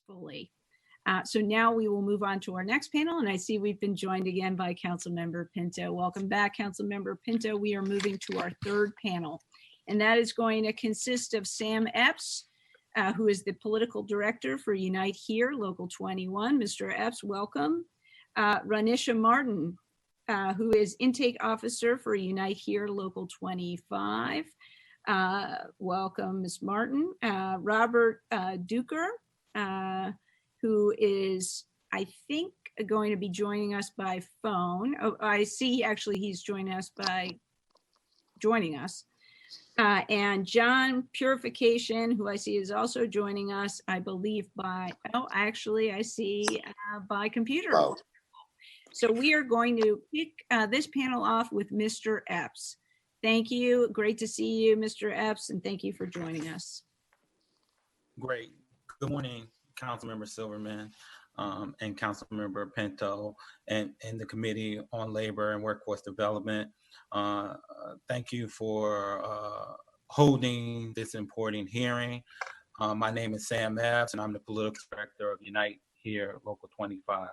fully. So now we will move on to our next panel, and I see we've been joined again by Councilmember Pinto. Welcome back, Councilmember Pinto. We are moving to our third panel, and that is going to consist of Sam Epps, who is the Political Director for Unite Here, Local 21. Mr. Epps, welcome. Ranisha Martin, who is Intake Officer for Unite Here, Local 25. Welcome, Ms. Martin. Robert Duker, who is, I think, going to be joining us by phone. Oh, I see actually he's joining us. And John Purification, who I see is also joining us, I believe by computer. Oh. So we are going to kick this panel off with Mr. Epps. Thank you. Great to see you, Mr. Epps, and thank you for joining us. Great. Good morning, Councilmember Silverman and Councilmember Pinto and the Committee on Labor and Workforce Development. Thank you for holding this important hearing. My name is Sam Epps, and I'm the Political Director of Unite Here, Local 25.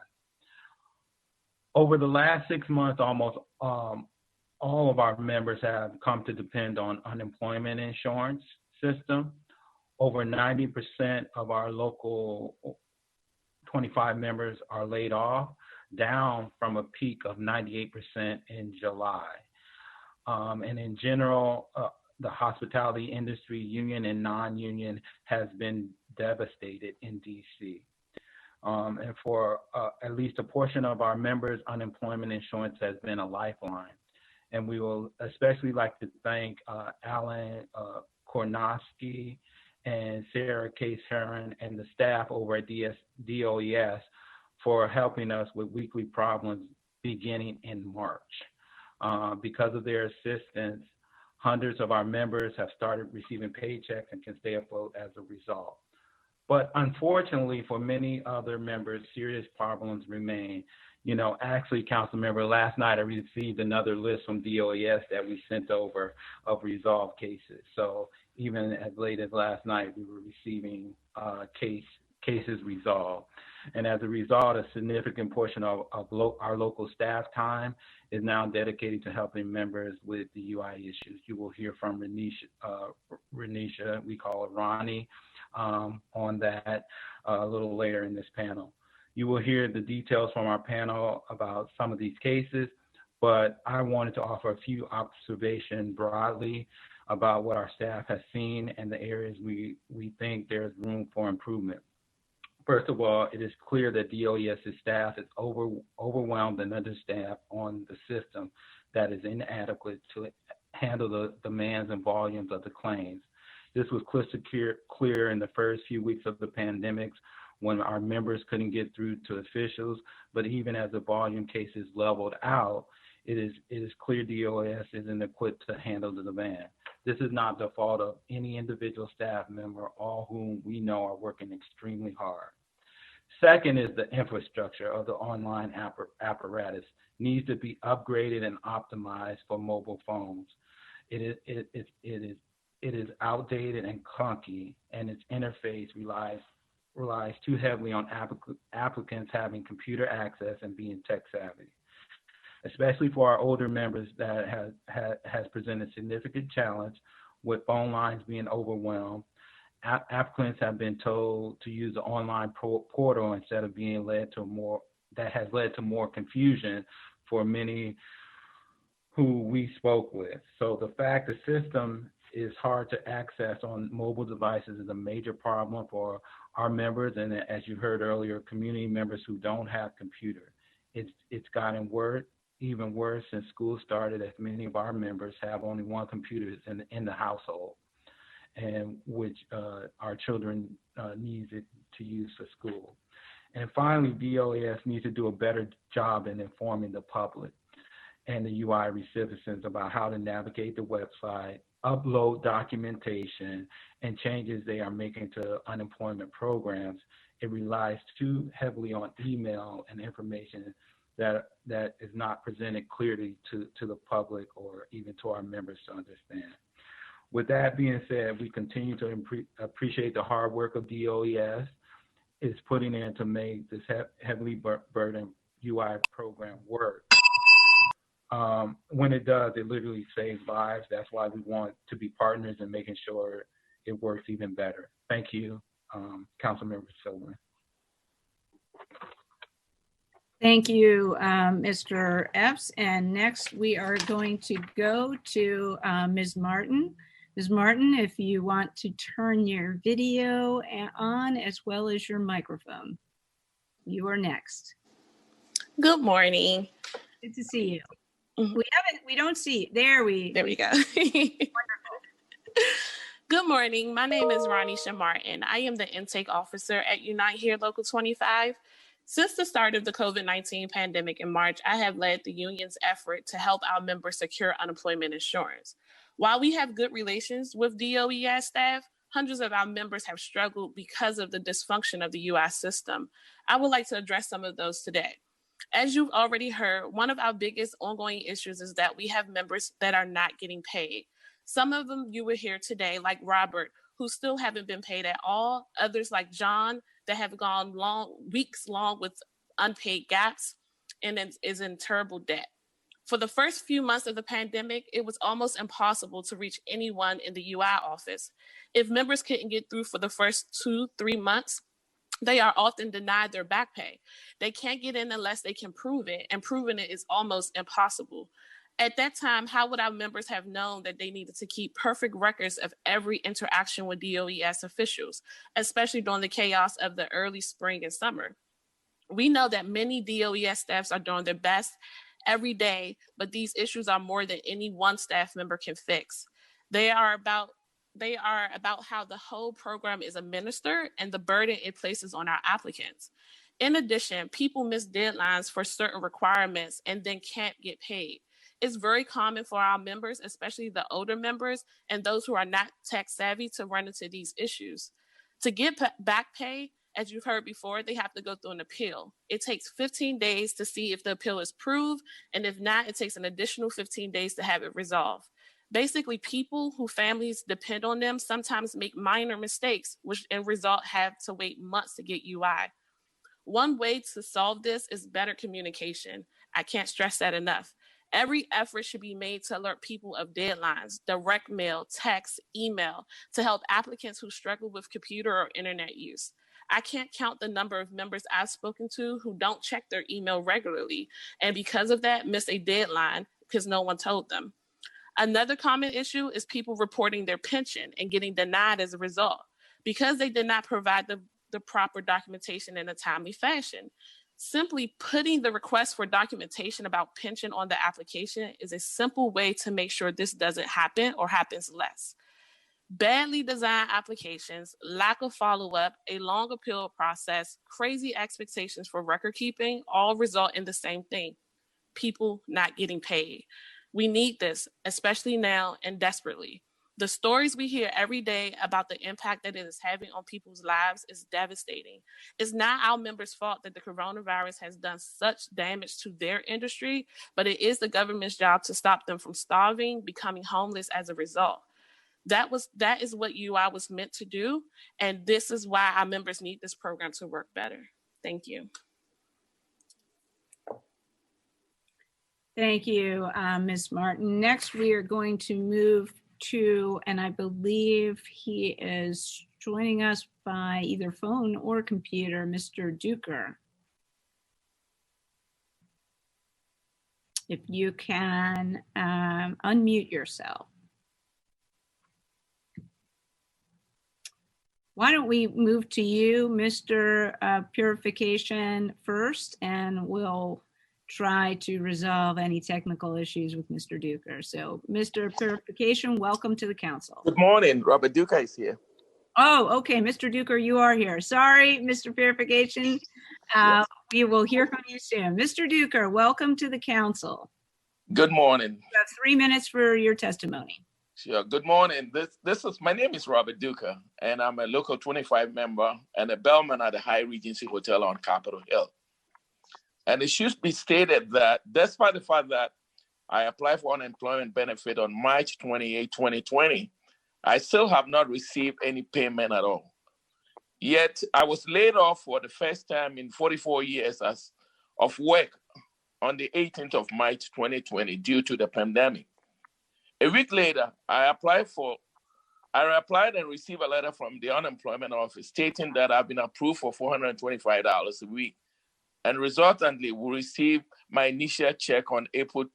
Over the last 6 months, almost all of our members have come to depend on unemployment insurance system. Over 90% of our local 25 members are laid off, down from a peak of 98% in July. And in general, the hospitality industry, union and non-union, has been devastated in DC. And for at least a portion of our members, unemployment insurance has been a lifeline. And we will especially like to thank Alan Kornowski and Sarah Case-Heron and the staff over at DOES for helping us with weekly problems beginning in March. Because of their assistance, hundreds of our members have started receiving paychecks and can stay afloat as a result. But unfortunately, for many other members, serious problems remain. You know, actually, Councilmember, last night I received another list from DOES that we sent over of resolved cases. So even as late as last night, we were receiving cases resolved. And as a result, a significant portion of our local staff time is now dedicated to helping members with the UI issues. You will hear from Renisha, we call her Ronnie, on that a little later in this panel. You will hear the details from our panel about some of these cases, but I wanted to offer a few observations broadly about what our staff has seen and the areas we think there's room for improvement. First of all, it is clear that DOES's staff is overwhelmed and understaffed on the system that is inadequate to handle the demands and volumes of the claims. This was crystal clear in the first few weeks of the pandemic when our members couldn't get through to officials, but even as the volume cases leveled out, it is clear DOES isn't equipped to handle the demand. This is not the fault of any individual staff member, all whom we know are working extremely hard. Second is the infrastructure of the online apparatus needs to be upgraded and optimized for mobile phones. It is outdated and clunky, and its interface relies too heavily on applicants having computer access and being tech savvy. Especially for our older members, that has presented significant challenge with phone lines being overwhelmed. Applicants have been told to use the online portal instead of being led to more confusion for many who we spoke with. So the fact the system is hard to access on mobile devices is a major problem for our members, and as you heard earlier, community members who don't have computers. It's gotten even worse since school started, as many of our members have only one computer in the household, and which our children need it to use for school. And finally, DOES needs to do a better job in informing the public and the UI recipients about how to navigate the website, upload documentation, and changes they are making to unemployment programs. It relies too heavily on email and information that is not presented clearly to the public or even to our members to understand. With that being said, we continue to appreciate the hard work of DOES is putting in to make this heavily burdened UI program work. When it does, it literally saves lives. That's why we want to be partners in making sure it works even better. Thank you, Councilmember Silverman. Thank you, Mr. Epps. And next we are going to go to Ms. Martin. Ms. Martin, if you want to turn your video on as well as your microphone. You are next. Good morning. Good to see you. Mhm. We don't see, there we go. Wonderful. Good morning. My name is Ronisha Martin. I am the intake officer at Unite Here Local 25. Since the start of the COVID-19 pandemic in March, I have led the union's effort to help our members secure unemployment insurance. While we have good relations with DOES staff, hundreds of our members have struggled because of the dysfunction of the UI system. I would like to address some of those today. As you've already heard, one of our biggest ongoing issues is that we have members that are not getting paid. Some of them you will hear today, like Robert, who still haven't been paid at all. Others like John that have gone weeks long with unpaid gaps and is in terrible debt. For the first few months of the pandemic, it was almost impossible to reach anyone in the UI office. If members couldn't get through for the first 2-3 months, they are often denied their back pay. They can't get in unless they can prove it, and proving it is almost impossible. At that time, how would our members have known that they needed to keep perfect records of every interaction with DOES officials, especially during the chaos of the early spring and summer? We know that many DOES staffs are doing their best every day, but these issues are more than any one staff member can fix. They are about how the whole program is administered and the burden it places on our applicants. In addition, people miss deadlines for certain requirements and then can't get paid. It's very common for our members, especially the older members and those who are not tech savvy, to run into these issues. To get back pay, as you've heard before, they have to go through an appeal. It takes 15 days to see if the appeal is proved, and if not, it takes an additional 15 days to have it resolved. Basically, people whose families depend on them sometimes make minor mistakes, which in result have to wait months to get UI. One way to solve this is better communication. I can't stress that enough. Every effort should be made to alert people of deadlines, direct mail, text, email, to help applicants who struggle with computer or internet use. I can't count the number of members I've spoken to who don't check their email regularly, and because of that, miss a deadline because no one told them. Another common issue is people reporting their pension and getting denied as a result because they did not provide the proper documentation in a timely fashion. Simply putting the request for documentation about pension on the application is a simple way to make sure this doesn't happen or happens less. Badly designed applications, lack of follow-up, a long appeal process, crazy expectations for record keeping all result in the same thing: people not getting paid. We need this, especially now and desperately. The stories we hear every day about the impact that it is having on people's lives is devastating. It's not our members' fault that the coronavirus has done such damage to their industry, but it is the government's job to stop them from starving, becoming homeless as a result. That is what UI was meant to do, and this is why our members need this program to work better. Thank you. Thank you, Ms. Martin. Next, we are going to move to, and I believe he is joining us by either phone or computer, Mr. Duker. If you can unmute yourself. Why don't we move to you, Mr. Purification, first, and we'll try to resolve any technical issues with Mr. Duker. So, Mr. Purification, welcome to the council. Good morning. Robert Duker is here. Oh, okay. Mr. Duker, you are here. Sorry, Mr. Purification. Yes. We will hear from you soon. Mr. Duker, welcome to the council. Good morning. You have 3 minutes for your testimony. Sure. Good morning. My name is Robert Duker, and I'm a local 25 member and a bellman at the High Regency Hotel on Capitol Hill. And it should be stated that despite the fact that I applied for unemployment benefit on March 28, 2020, I still have not received any payment at all. Yet I was laid off for the first time in 44 years of work on the 18th of March 2020 due to the pandemic. A week later, I applied and received a letter from the unemployment office stating that I've been approved for $425 a week, and resultantly will receive my initial check on April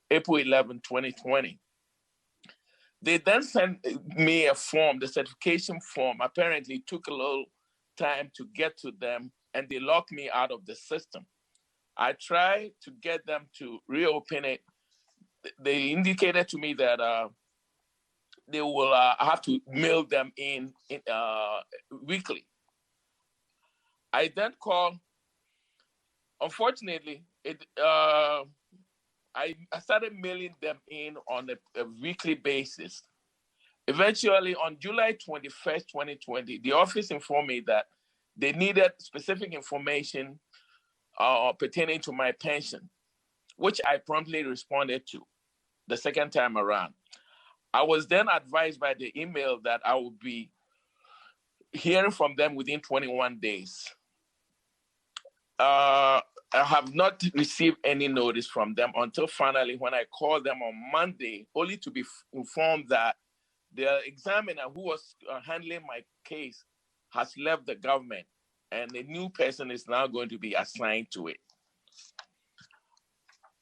11, 2020. They then sent me a form, the certification form. Apparently it took a little time to get to them, and they locked me out of the system. I tried to get them to reopen it. They indicated to me that they will have to mail them in weekly. I then called. Unfortunately, I started mailing them in on a weekly basis. Eventually, on July 21st, 2020, the office informed me that they needed specific information pertaining to my pension, which I promptly responded to the second time around. I was then advised by the email that I would be hearing from them within 21 days. I have not received any notice from them until finally when I called them on Monday, only to be informed that the examiner who was handling my case has left the government and a new person is now going to be assigned to it.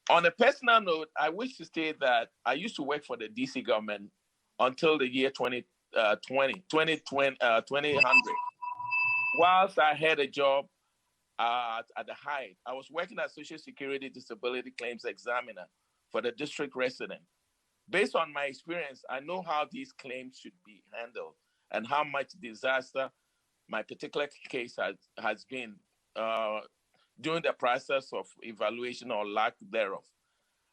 On a personal note, I wish to state that I used to work for the DC government until the year 2000. Whilst I had a job at the height, I was working as Social Security Disability Claims Examiner for the district resident. Based on my experience, I know how these claims should be handled and how much disaster my particular case has been during the process of evaluation or lack thereof.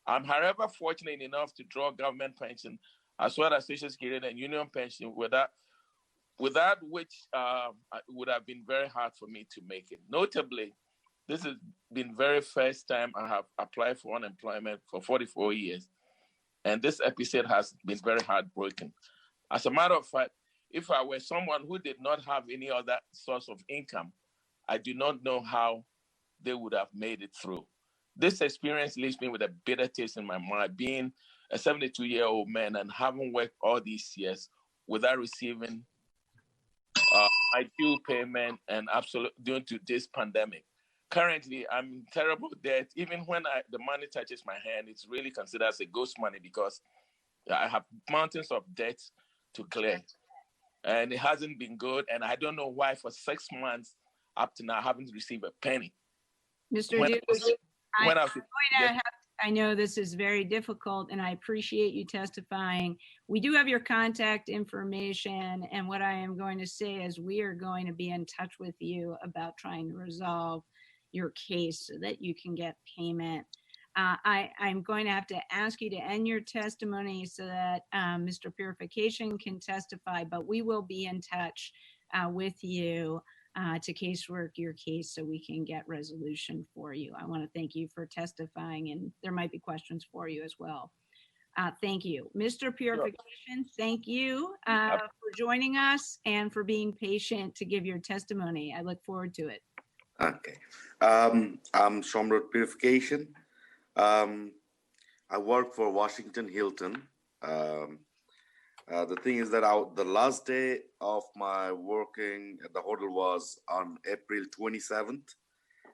I'm, however, fortunate enough to draw government pension as well as Social Security and Union pension, without which it would have been very hard for me to make it. Notably, this has been very first time I have applied for unemployment for 44 years. And this episode has been very heartbreaking. As a matter of fact, if I were someone who did not have any other source of income, I do not know how they would have made it through. This experience leaves me with a bitter taste in my mouth, being a 72-year-old man and having worked all these years without receiving my due payment and due to this pandemic. Currently, I'm in terrible debt. Even when the money touches my hand, it's really considered as a ghost money because I have mountains of debt to clear. And it hasn't been good. And I don't know why for 6 months up to now, I haven't received a penny. Mr. Dukes, I know this is very difficult and I appreciate you testifying. We do have your contact information, and what I am going to say is we are going to be in touch with you about trying to resolve your case so that you can get payment. I'm going to have to ask you to end your testimony so that Mr. Purification can testify, but we will be in touch with you to casework your case so we can get resolution for you. I want to thank you for testifying, and there might be questions for you as well. Thank you. Mr. Purification, thank you for joining us and for being patient to give your testimony. I look forward to it. Okay. I'm Somrod Purification. I work for Washington Hilton. The thing is that the last day of my working at the hotel was on April 27th.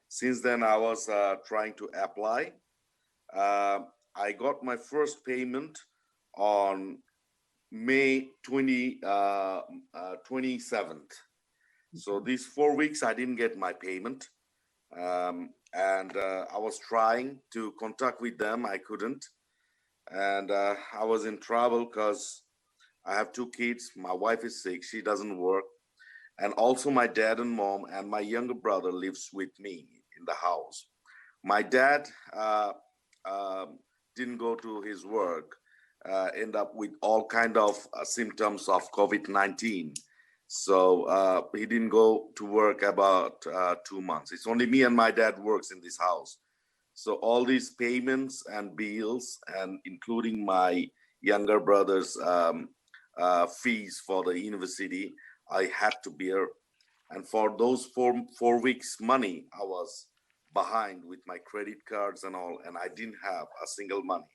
Since then, I was trying to apply. I got my first payment on May 27th. So these 4 weeks, I didn't get my payment. And I was trying to contact with them. I couldn't. And I was in trouble because I have 2 kids. My wife is sick. She doesn't work. And also my dad and mom and my younger brother lives with me in the house. My dad didn't go to his work, end up with all kind of symptoms of COVID-19. So he didn't go to work about 2 months. It's only me and my dad works in this house. So all these payments and bills, and including my younger brother's fees for the university, I had to bear And for those four weeks money, I was behind with my credit cards and all, and I didn't have a single money.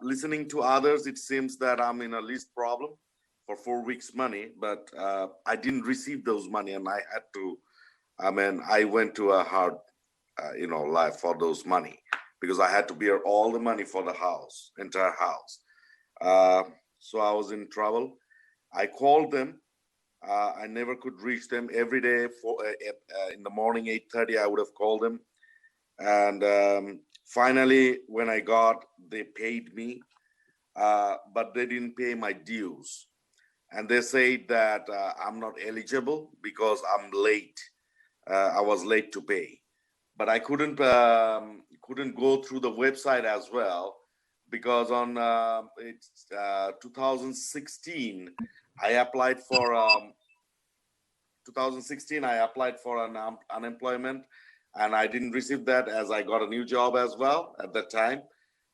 Listening to others, it seems that I'm in a least problem for 4 weeks money, but I didn't receive those money, and I had to, I went to a hard, life for those money, because I had to bear all the money for the house, entire house. So I was in trouble. I called them. I never could reach them. Every day in the morning, 8:30, I would have called them. And finally, when they paid me, but they didn't pay my dues. And they said that I'm not eligible because I'm late. I was late to pay. But I couldn't go through the website as well, because on 2016, I applied for 2016. I applied for an unemployment, and I didn't receive that, as I got a new job as well at that time.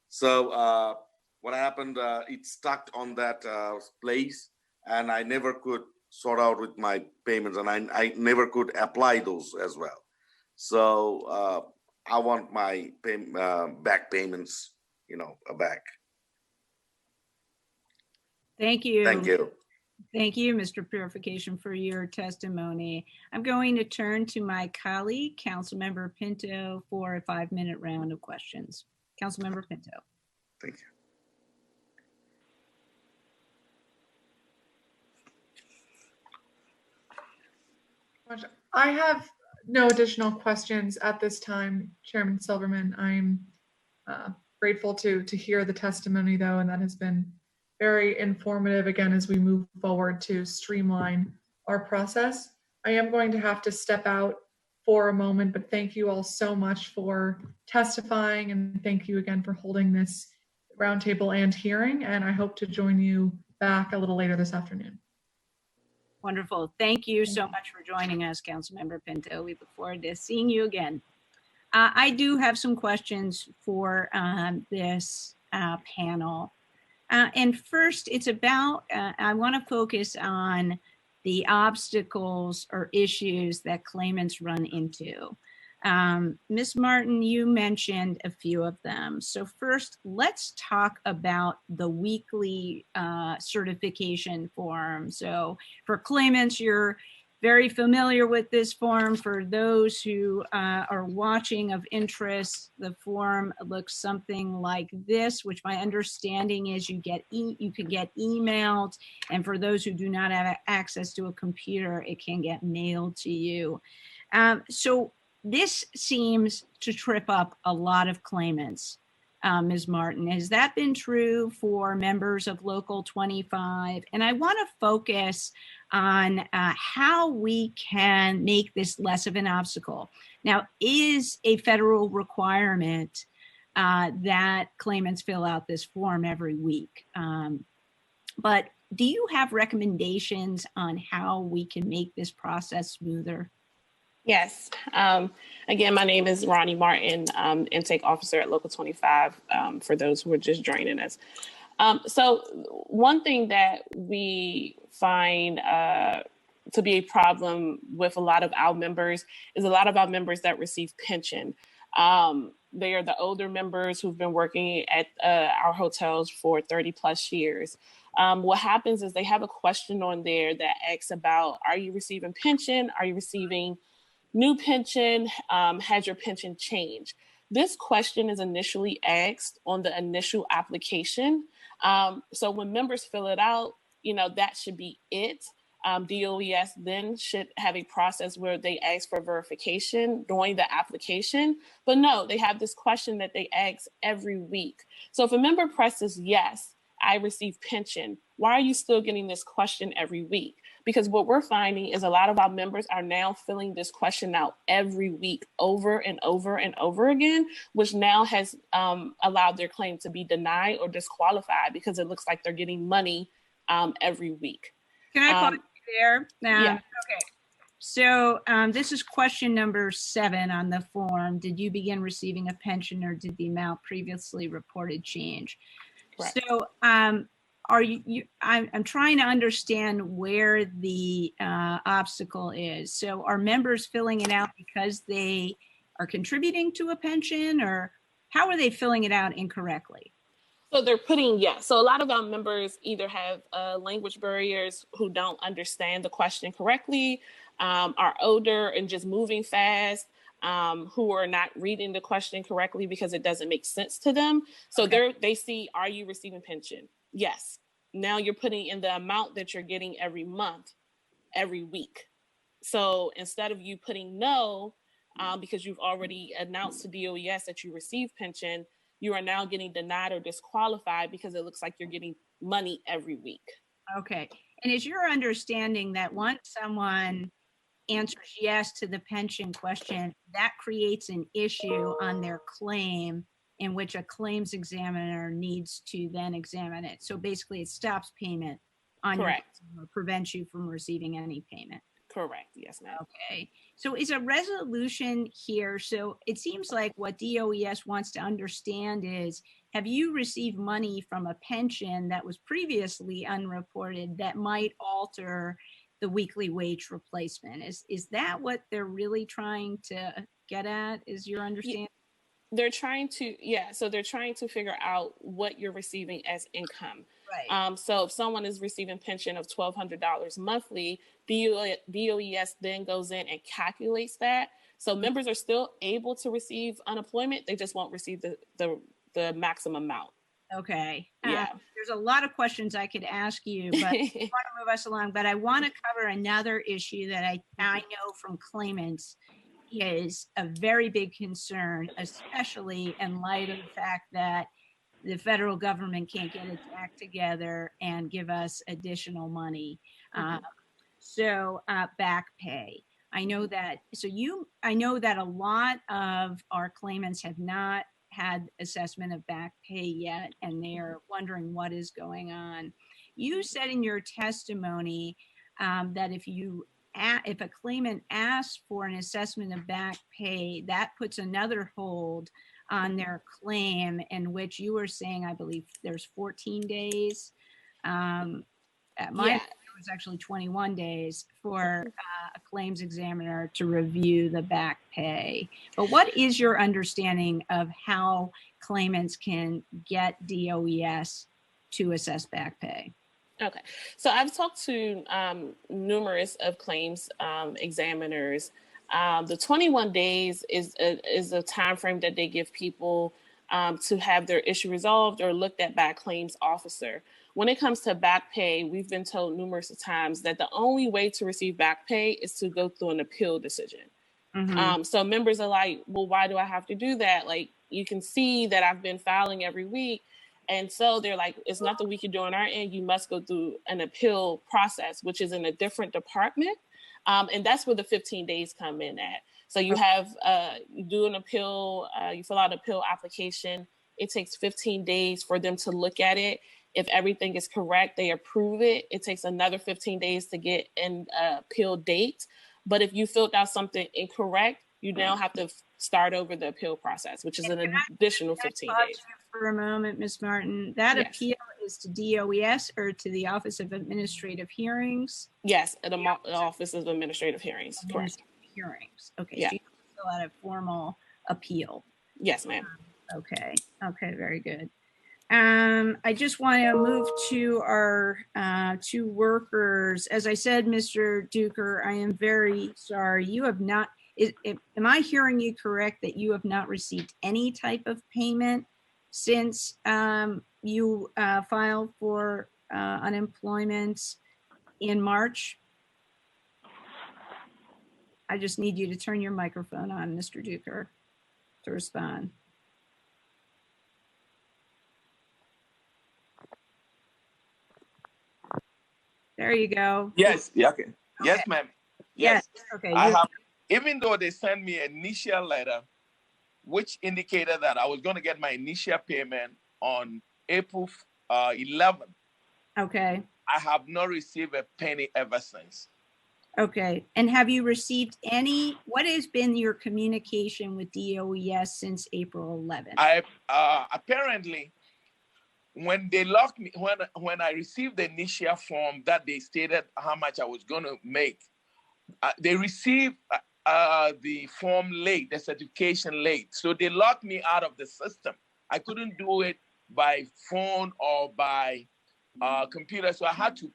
So what happened? It stuck on that place, and I never could sort out with my payments, and I never could apply those as well. So I want my back payments, back. Thank you. Thank you. Thank you, Mr. Purification, for your testimony. I'm going to turn to my colleague, Councilmember Pinto, for a 5-minute round of questions. Councilmember Pinto. Thank you. I have no additional questions at this time, Chairman Silverman. I'm grateful to hear the testimony, though, and that has been very informative, again, as we move forward to streamline our process. I am going to have to step out for a moment, but thank you all so much for testifying, and thank you again for holding this roundtable and hearing, and I hope to join you back a little later this afternoon. Wonderful. Thank you so much for joining us, Councilmember Pinto. We look forward to seeing you again. I do have some questions for this panel. And first, it's about, I want to focus on the obstacles or issues that claimants run into. Ms. Martin, you mentioned a few of them. So first, let's talk about the weekly certification form. So for claimants, you're very familiar with this form. For those who are watching of interest, the form looks something like this, which my understanding is you can get emailed, and for those who do not have access to a computer, it can get mailed to you. So this seems to trip up a lot of claimants. Ms. Martin, has that been true for members of Local 25? And I want to focus on how we can make this less of an obstacle. Now, is a federal requirement that claimants fill out this form every week. But do you have recommendations on how we can make this process smoother? Yes. Again, my name is Ronnie Martin, intake officer at Local 25, for those who are just joining us. So one thing that we find to be a problem with a lot of our members is a lot of our members that receive pension. They are the older members who've been working at our hotels for 30 plus years. What happens is they have a question on there that asks about, are you receiving pension? Are you receiving new pension? Has your pension changed? This question is initially asked on the initial application. So when members fill it out, that should be it. DOES then should have a process where they ask for verification during the application. But no, they have this question that they ask every week. So if a member presses yes, I receive pension, why are you still getting this question every week? Because what we're finding is a lot of our members are now filling this question out every week over and over and over again, which now has allowed their claim to be denied or disqualified because it looks like they're getting money every week. Can I pause you there? Yeah. Okay. So this is question number 7 on the form. Did you begin receiving a pension, or did the amount previously reported change? Right. So are I'm trying to understand where the obstacle is. So are members filling it out because they are contributing to a pension, or how are they filling it out incorrectly? So they're putting, yes. So a lot of our members either have language barriers, who don't understand the question correctly, are older and just moving fast, who are not reading the question correctly because it doesn't make sense to them. So they see, are you receiving pension? Yes. Now you're putting in the amount that you're getting every month, every week. So instead of you putting no, because you've already announced to DOES that you receive pension, you are now getting denied or disqualified because it looks like you're getting money every week. Okay. And is your understanding that once someone answers yes to the pension question, that creates an issue on their claim in which a claims examiner needs to then examine it? So basically it stops payment on Correct. your claim or prevents you from receiving any payment. Correct. Yes, ma'am. Okay. So is a resolution here? So it seems like what DOES wants to understand is, have you received money from a pension that was previously unreported that might alter the weekly wage replacement? Is that what they're really trying to get at? Is your understanding? They're trying to, so they're trying to figure out what you're receiving as income. Right. So if someone is receiving pension of $1,200 monthly, DOES then goes in and calculates that. So members are still able to receive unemployment. They just won't receive the maximum amount. Okay. Yeah. There's a lot of questions I could ask you, but I want to move us along. But I want to cover another issue that I know from claimants is a very big concern, especially in light of the fact that the federal government can't get its act together and give us additional money. So back pay. I know that. I know that a lot of our claimants have not had assessment of back pay yet, and they're wondering what is going on. You said in your testimony that if a claimant asks for an assessment of back pay, that puts another hold on their claim, in which you were saying, I believe there's 14 days. It was actually 21 days for a claims examiner to review the back pay. But what is your understanding of how claimants can get DOES to assess back pay? Okay, so I've talked to numerous of claims examiners. The 21 days is a time frame that they give people to have their issue resolved or looked at by a claims officer. When it comes to back pay, we've been told numerous times that the only way to receive back pay is to go through an appeal decision. So members are like, well, why do I have to do that? Like, you can see that I've been filing every week. And so they're like, it's nothing we can do on our end. You must go through an appeal process, which is in a different department. And that's where the 15 days come in at. So you have, you do an appeal, you fill out an appeal application. It takes 15 days for them to look at it. If everything is correct, they approve it. It takes another 15 days to get an appeal date. But if you filled out something incorrect, you now have to start over the appeal process, which is an additional 15 days. For a moment, Ms. Martin, that appeal is to DOES or to the Office of Administrative Hearings? Yes, at the Office of Administrative Hearings, correct. Hearings, okay. So you fill out a formal appeal? Yes, ma'am. Okay, very good. I just want to move to our two workers. As I said, Mr. Duker, I am very sorry. You have not, am I hearing you correct that you have not received any type of payment since you filed for unemployment in March? I just need you to turn your microphone on, Mr. Duker, to respond. There you go. Yes. Yeah. Okay. Yes, ma'am. Yes. Okay. I have. Even though they sent me an initial letter, which indicated that I was going to get my initial payment on April 11th. Okay. I have not received a penny ever since. Okay. And have you received any? What has been your communication with DOES since April 11th? Apparently, when they locked me, when I received the initial form that they stated how much I was going to make, they received the form late, the certification late. So they locked me out of the system. I couldn't do it by phone or by computer. So I had to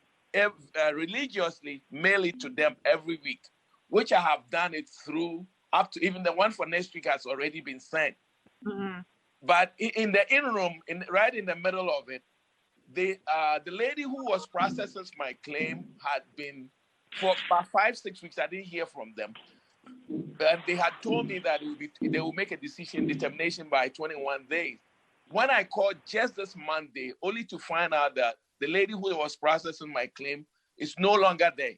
religiously mail it to them every week, which I have done it through up to even the one for next week has already been sent. Mm-hmm. But in the interim, right in the middle of it, the lady who was processing my claim had been for about 5-6 weeks. I didn't hear from them, and they had told me that they will make a determination by 21 days. When I called just this Monday, only to find out that the lady who was processing my claim is no longer there,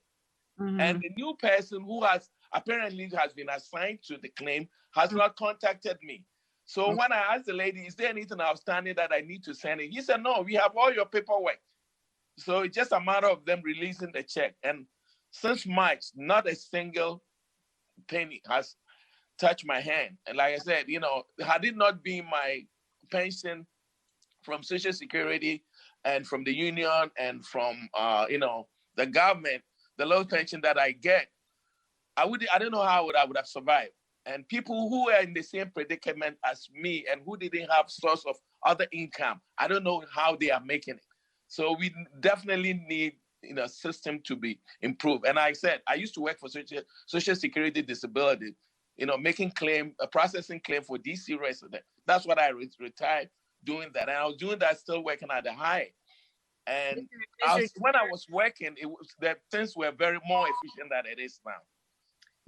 Mm-hmm. and the new person who has been assigned to the claim has not contacted me. So when I asked the lady, is there anything outstanding that I need to send in? He said, no, we have all your paperwork. So it's just a matter of them releasing the check. And since March, not a single penny has touched my hand. And like I said, had it not been my pension from Social Security and from the union and from, the government, the low pension that I get, I don't know how I would have survived. And people who are in the same predicament as me and who didn't have source of other income, I don't know how they are making it. So we definitely need a system to be improved. And I said, I used to work for Social Security Disability, making processing claim for DC residents. That's what I retired doing that. And I was doing that still working at the high. And when I was working, things were very more efficient than it is now.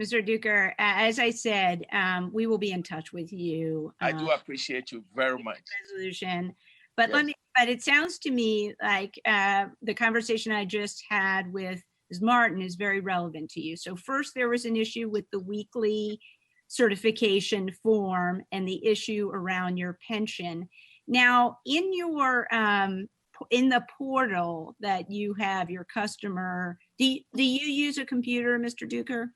Mr. Duker, as I said, we will be in touch with you. I do appreciate you very much. Resolution, but Yes. But it sounds to me like the conversation I just had with Ms. Martin is very relevant to you. So first, there was an issue with the weekly certification form and the issue around your pension. Now, in your in the portal that you have your customer, do you use a computer, Mr. Duker?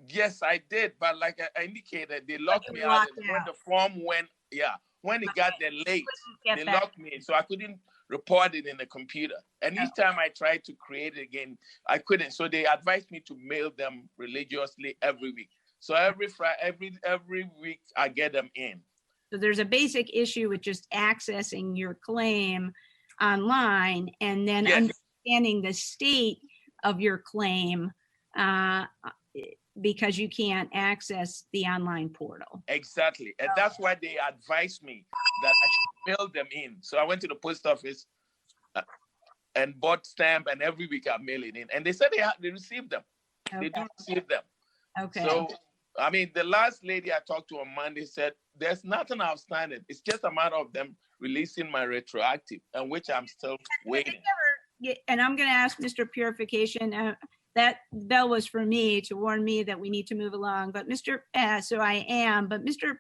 Yes, I did, but like I indicated, they locked me out when the form went. Yeah, when it got there late, they locked me, so I couldn't report it in the computer. And each time I tried to create it again, I couldn't. So they advised me to mail them religiously every week. So every week I get them in. So there's a basic issue with just accessing your claim online and then understanding the state of your claim because you can't access the online portal. Exactly. And that's why they advised me that I should mail them in. So I went to the post office and bought stamp, and every week I mail it in. And they said they received them. Okay. They do receive them. Okay. So, I mean, the last lady I talked to on Monday said, there's nothing outstanding. It's just a matter of them releasing my retroactive, and which I'm still waiting. And I'm going to ask Mr. Purification, that bell was for me to warn me that we need to move along, but Mr.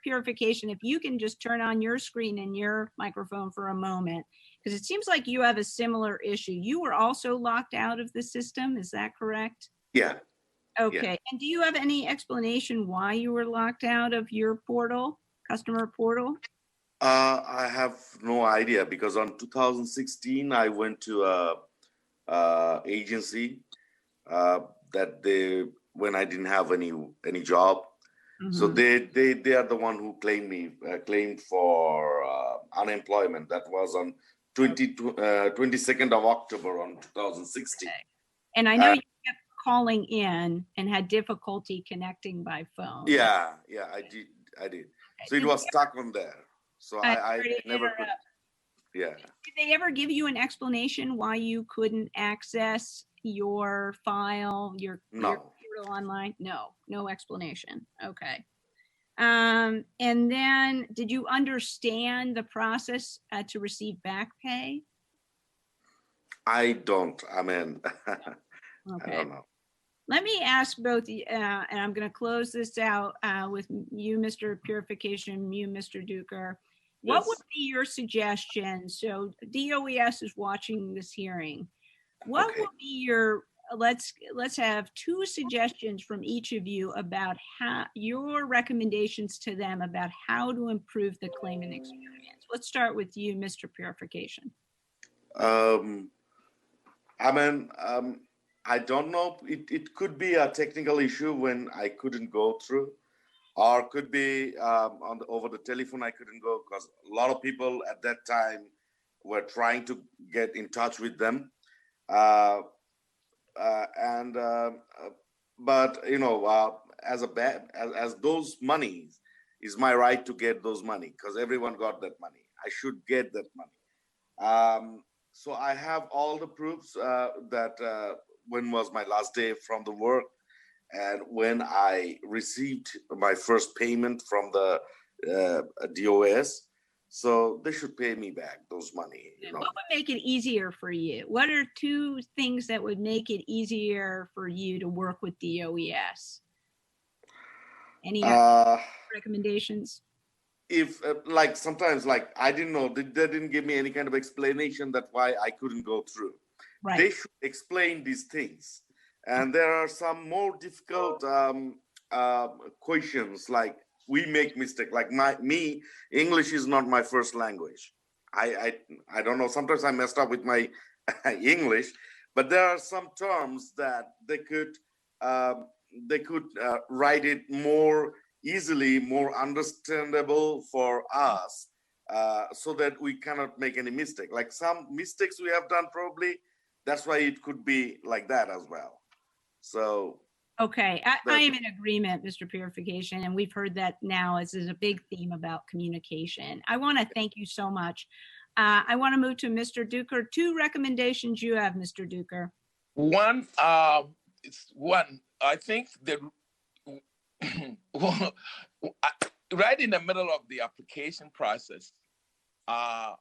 Purification, if you can just turn on your screen and your microphone for a moment, because it seems like you have a similar issue. You were also locked out of the system, is that correct? Yeah. Okay, yeah. And do you have any explanation why you were locked out of your portal, customer portal? I have no idea, because on 2016, I went to a agency that when I didn't have any job. Mm-hmm. So they are the one who claimed for unemployment. That was on 22nd of October on 2016. Okay. And I know you kept calling in and had difficulty connecting by phone. Yeah, I did. Okay. So it was stuck on there. So I never could. Yeah. Did they ever give you an explanation why you couldn't access your file, your portal online? No explanation. Okay. And then did you understand the process to receive back pay? I don't. I mean, okay. I don't know. Let me ask both, and I'm going to close this out with you, Mr. Purification, you, Mr. Duker. What would be your suggestion? So DOES is watching this hearing. What would be your, let's have 2 suggestions from each of you about how your recommendations to them about how to improve the claimant experience. Let's start with you, Mr. Purification. I mean, I don't know. It could be a technical issue when I couldn't go through, or could be over the telephone I couldn't go because a lot of people at that time were trying to get in touch with them. Uh, and but you know, as those monies is my right to get those money because everyone got that money. I should get that money. So I have all the proofs that when was my last day from the work and when I received my first payment from the DOS. So they should pay me back those money. You know. What would make it easier for you? What are two things that would make it easier for you to work with DOES? Any recommendations? If like sometimes like I didn't know, they didn't give me any kind of explanation that why I couldn't go through. Right. They should explain these things. And there are some more difficult questions like we make mistake. Like me, English is not my first language. I don't know. Sometimes I messed up with my English, but there are some terms that they could write it more easily, more understandable for us, so that we cannot make any mistake. Like some mistakes we have done probably, that's why it could be like that as well. So. Okay, I am in agreement, Mr. Purification, and we've heard that now as is a big theme about communication. I want to thank you so much. I want to move to Mr. Duker. Two recommendations you have, Mr. Duker. One, I think that right in the middle of the application process, I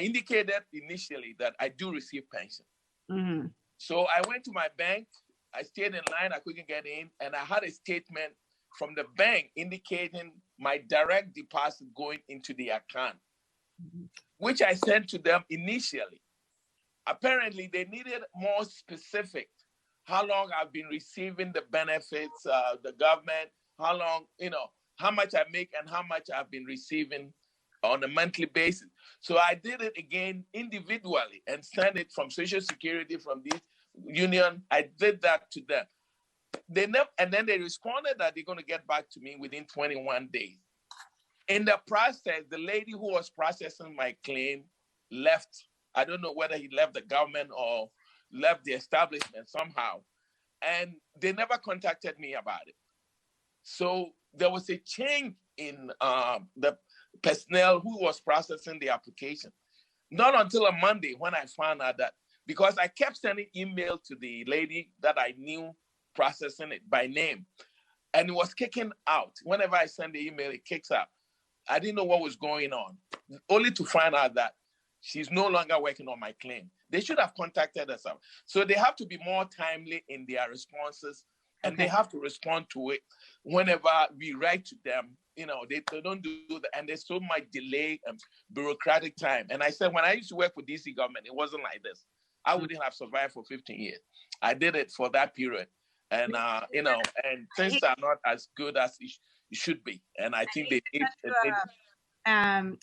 indicated initially that I do receive pension. Mm-hmm. So I went to my bank. I stayed in line, I couldn't get in, and I had a statement from the bank indicating my direct deposit going into the account, which I sent to them initially. Apparently, they needed more specific, how long I've been receiving the benefits, the government, how long, how much I make and how much I've been receiving on a monthly basis. So I did it again individually and sent it from Social Security, from this union. I did that to them. They never, and then they responded that they're going to get back to me within 21 days. In the process, the lady who was processing my claim left. I don't know whether he left the government or left the establishment somehow. And they never contacted me about it. So there was a change in the personnel who was processing the application. Not until a Monday when I found out that, because I kept sending email to the lady that I knew processing it by name, and it was kicking out. Whenever I send the email, it kicks out. I didn't know what was going on, only to find out that she's no longer working on my claim. They should have contacted us out. So they have to be more timely in their responses, and they have to respond to it whenever we write to them. They don't do that, and there's so much delay and bureaucratic time. And I said, when I used to work for DC government, it wasn't like this. I wouldn't have survived for 15 years. I did it for that period. And, and things are not as good as it should be. And I think they need.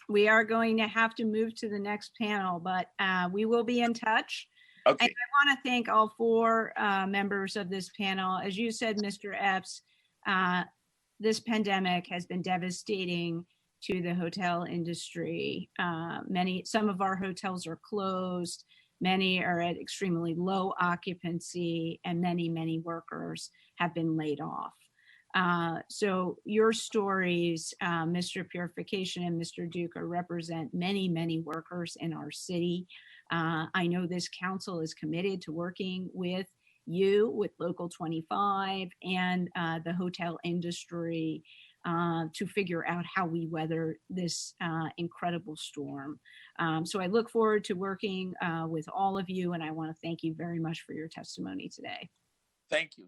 We are going to have to move to the next panel, but we will be in touch. Okay. And I want to thank all four members of this panel. As you said, Mr. Epps, this pandemic has been devastating to the hotel industry. Some of our hotels are closed. Many are at extremely low occupancy, and many workers have been laid off. So your stories, Mr. Purification and Mr. Duker, represent many workers in our city. I know this council is committed to working with you, with Local 25 and the hotel industry to figure out how we weather this incredible storm. So I look forward to working with all of you, and I want to thank you very much for your testimony today. Thank you.